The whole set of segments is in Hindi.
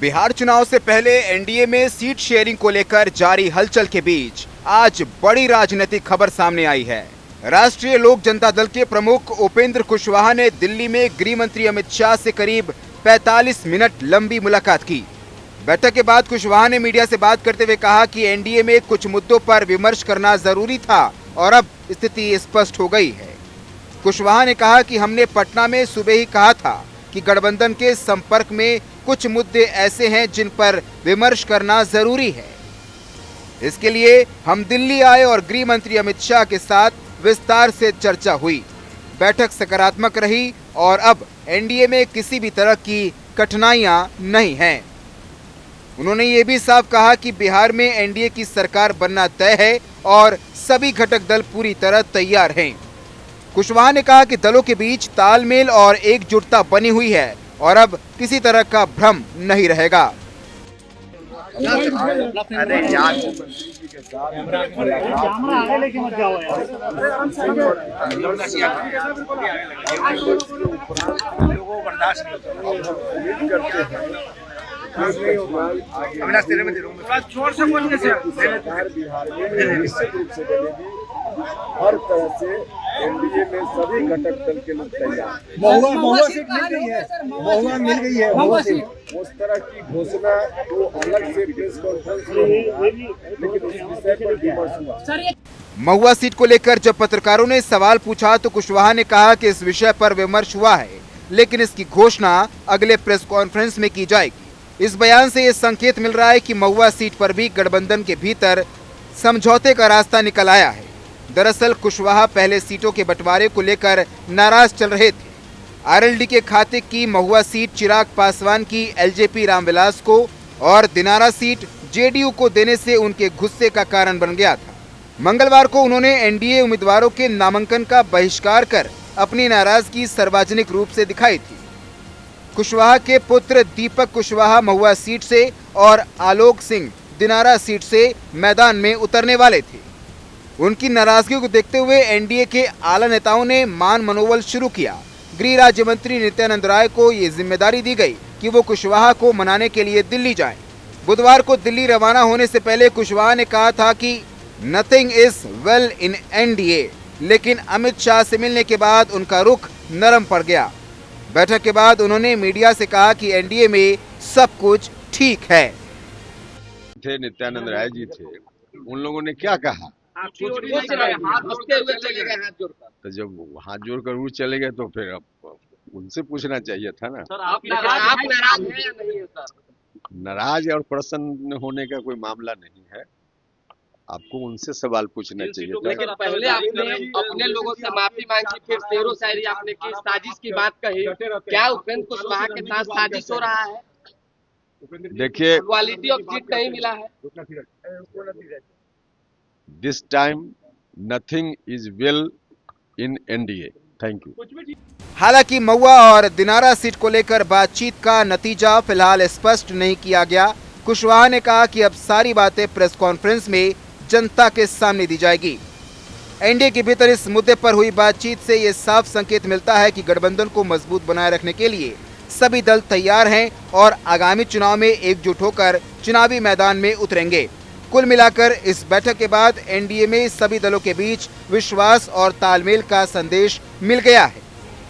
बिहार चुनाव से पहले एनडीए में सीट शेयरिंग को लेकर जारी हलचल के बीच आज बड़ी राजनीतिक खबर सामने आई है। राष्ट्रीय लोक जनता दल के प्रमुख उपेंद्र कुशवाहा ने दिल्ली में गृह मंत्री अमित शाह से करीब 45 मिनट लंबी मुलाकात की। बैठक के बाद कुशवाहा ने मीडिया से बात करते हुए कहा कि एनडीए में कुछ मुद्दों पर विमर्श करना जरूरी था और अब स्थिति स्पष्ट हो गई है। कुशवाहा ने कहा कि हमने पटना में सुबह ही कहा था कि गठबंधन के संपर्क में कुछ मुद्दे ऐसे हैं जिन पर विमर्श करना जरूरी है। इसके लिए हम दिल्ली आए और गृह मंत्री अमित शाह के साथ विस्तार से चर्चा हुई। बैठक सकारात्मक रही और अब एनडीए में किसी भी तरह की कठिनाइयां नहीं हैं। उन्होंने ये भी साफ कहा कि बिहार में एनडीए की सरकार बनना तय है और सभी घटक दल पूरी तरह तैयार हैं। कुशवाहा ने कहा कि दलों के बीच तालमेल और एकजुटता बनी हुई है और अब किसी तरह का भ्रम नहीं रहेगा। हर तरह से एनडीए में सभी घटक दल के लोग तैयार। महुआ सीट मिल गई है, महुआ मिल गई है। महुआ सीट उस तरह की घोषणा तो अलग से प्रेस कॉन्फ्रेंस में होगा, लेकिन उस विषय पर विमर्श हुआ। महुआ सीट को लेकर जब पत्रकारों ने सवाल पूछा तो कुशवाहा ने कहा कि इस विषय पर विमर्श हुआ है, लेकिन इसकी घोषणा अगले प्रेस कॉन्फ्रेंस में की जाएगी। इस बयान से ये संकेत मिल रहा है कि महुआ सीट पर भी गठबंधन के भीतर समझौते का रास्ता निकल आया है। दरअसल कुशवाहा पहले सीटों के बंटवारे को लेकर नाराज चल रहे थे। आरएलडी के खाते की महुआ सीट चिराग पासवान की एलजेपी रामविलास को और दिनारा सीट जेडीयू को देने से उनके गुस्से का कारण बन गया था। मंगलवार को उन्होंने एनडीए उम्मीदवारों के नामांकन का बहिष्कार कर अपनी नाराजगी सार्वजनिक रूप से दिखाई थी। कुशवाहा के पुत्र दीपक कुशवाहा महुआ सीट से और आलोक सिंह दिनारा सीट से मैदान में उतरने वाले थे। उनकी नाराजगी को देखते हुए एनडीए के आला नेताओं ने मान मनोबल शुरू किया। गृह राज्य मंत्री नित्यानंद राय को ये जिम्मेदारी दी गई कि वो कुशवाहा को मनाने के लिए दिल्ली जाएं। बुधवार को दिल्ली रवाना होने से पहले कुशवाहा ने कहा था कि nothing is well in NDA, लेकिन अमित शाह से मिलने के बाद उनका रुख नरम पड़ गया। बैठक के बाद उन्होंने मीडिया से कहा कि एनडीए में सब कुछ ठीक है। नित्यानंद राय जी थे, उन लोगों ने क्या कहा? तो जब हाथ जोड़कर वो चले गए तो फिर अब उनसे पूछना चाहिए था ना। सर, आप नाराज हैं या नहीं है सर? नाराज और प्रसन्न होने का कोई मामला नहीं है, आपको उनसे सवाल पूछना चाहिए था। लेकिन पहले आपने अपने लोगों से माफी मांगी, फिर शेरो शायरी आपने की, साजिश की बात कही। क्या उपेंद्र कुशवाहा के साथ साजिश हो रहा है? देखिए, क्वालिटी ऑफ सीट नहीं मिला है। This time nothing is well in NDA. Thank you. हालांकि महुआ और दिनारा सीट को लेकर बातचीत का नतीजा फिलहाल स्पष्ट नहीं किया गया। कुशवाहा ने कहा कि अब सारी बातें प्रेस कॉन्फ्रेंस में जनता के सामने दी जाएगी। एनडीए के भीतर इस मुद्दे पर हुई बातचीत से ये साफ संकेत मिलता है कि गठबंधन को मजबूत बनाए रखने के लिए सभी दल तैयार हैं और आगामी चुनाव में एकजुट होकर चुनावी मैदान में उतरेंगे। कुल मिलाकर इस बैठक के बाद एनडीए में सभी दलों के बीच विश्वास और तालमेल का संदेश मिल गया है।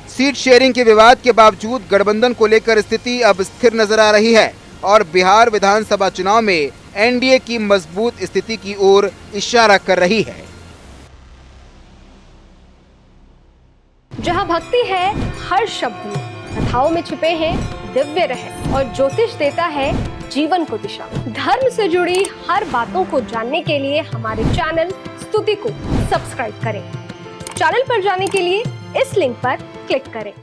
सीट शेयरिंग के विवाद के बावजूद गठबंधन को लेकर स्थिति अब स्थिर नजर आ रही है और बिहार विधानसभा चुनाव में एनडीए की मजबूत स्थिति की ओर इशारा कर रही है। जहां भक्ति है हर शब्द में, कथाओं में छुपे हैं दिव्य रहस्य और ज्योतिष देता है जीवन को दिशा। धर्म से जुड़ी हर बातों को जानने के लिए हमारे चैनल स्तुति को सब्सक्राइब करें। चैनल पर जाने के लिए इस लिंक पर क्लिक करें।